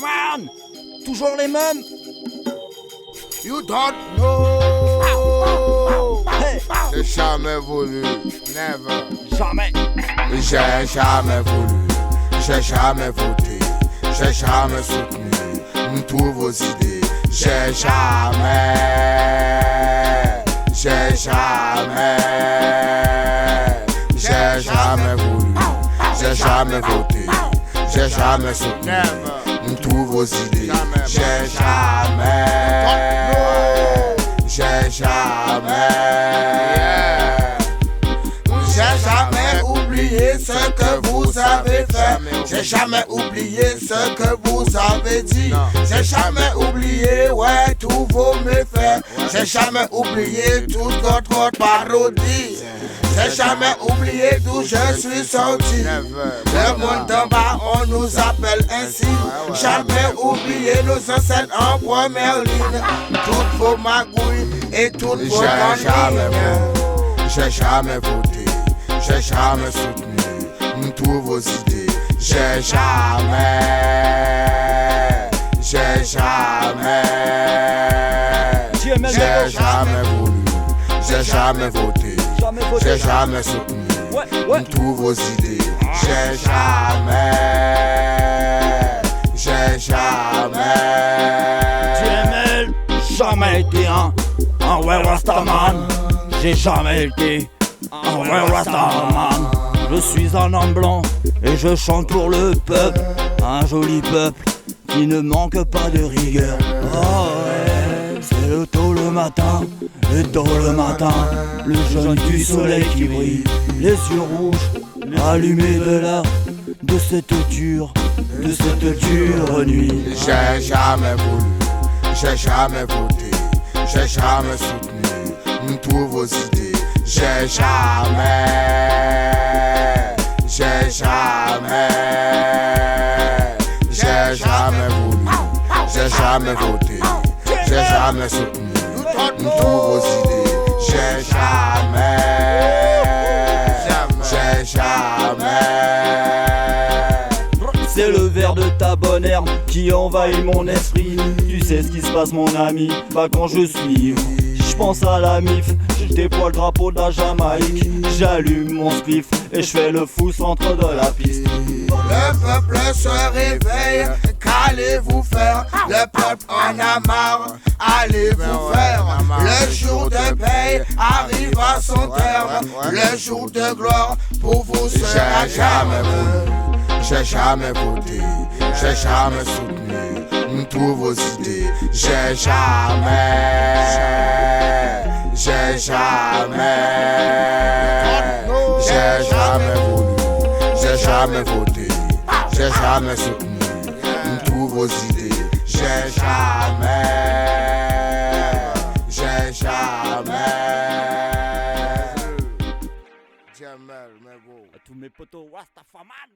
Yeah man, toujours les mêmes. You don't know. Hey. J'ai jamais voulu, never. Jamais. J'ai jamais voulu, j'ai jamais voté, j'ai jamais soutenu tous vos idées. J'ai jamais voulu, j'ai jamais voté, j'ai jamais soutenu tous vos idées. J'ai jamais oublié ce que vous avez fait. J'ai jamais oublié ce que vous avez dit. J'ai jamais oublié, ouais, tous vos méfaits. J'ai jamais oublié toute votre parodie. J'ai jamais oublié d'où je suis sorti. Le monde d'en bas, on nous appelle ainsi. Jamais oublié nos ancêtres en première ligne. Toutes vos magouilles et toutes vos lignes. J'ai jamais voté, j'ai jamais soutenu tous vos idées. J'ai jamais voulu, j'ai jamais voté, j'ai jamais soutenu tous vos idées. J'ai jamais été un vrai Rastaman. J'ai jamais été un vrai Rastaman. Je suis un homme blanc et je chante pour le peuple. Un joli peuple qui ne manque pas de rigueur. Oh ouais, c'est le tôt le matin, le tôt le matin. Le jaune du soleil qui brille, les yeux rouges allumés de cette dure nuit. J'ai jamais voulu, j'ai jamais voté, j'ai jamais soutenu tous vos idées. J'ai jamais voulu, j'ai jamais voté, j'ai jamais soutenu tous vos idées. J'ai jamais. C'est le verre de ta bonne herbe qui envahit mon esprit. Tu sais ce qui se passe mon ami, pas quand je suis. Je pense à la mif, je déploie le drapeau de la Jamaïque. J'allume mon spliff et je fais le fou centre de la piste. Le peuple se réveille, qu'allez-vous faire? Le peuple en a marre, allez-vous faire? Le jour de paix arrive à son terme. Le jour de gloire pour vous sera jamais voulu. J'ai jamais voté, j'ai jamais soutenu tous vos idées. J'ai jamais voulu, j'ai jamais voté, j'ai jamais soutenu tous vos idées. J'ai jamais. À tous mes potos Rastafaman.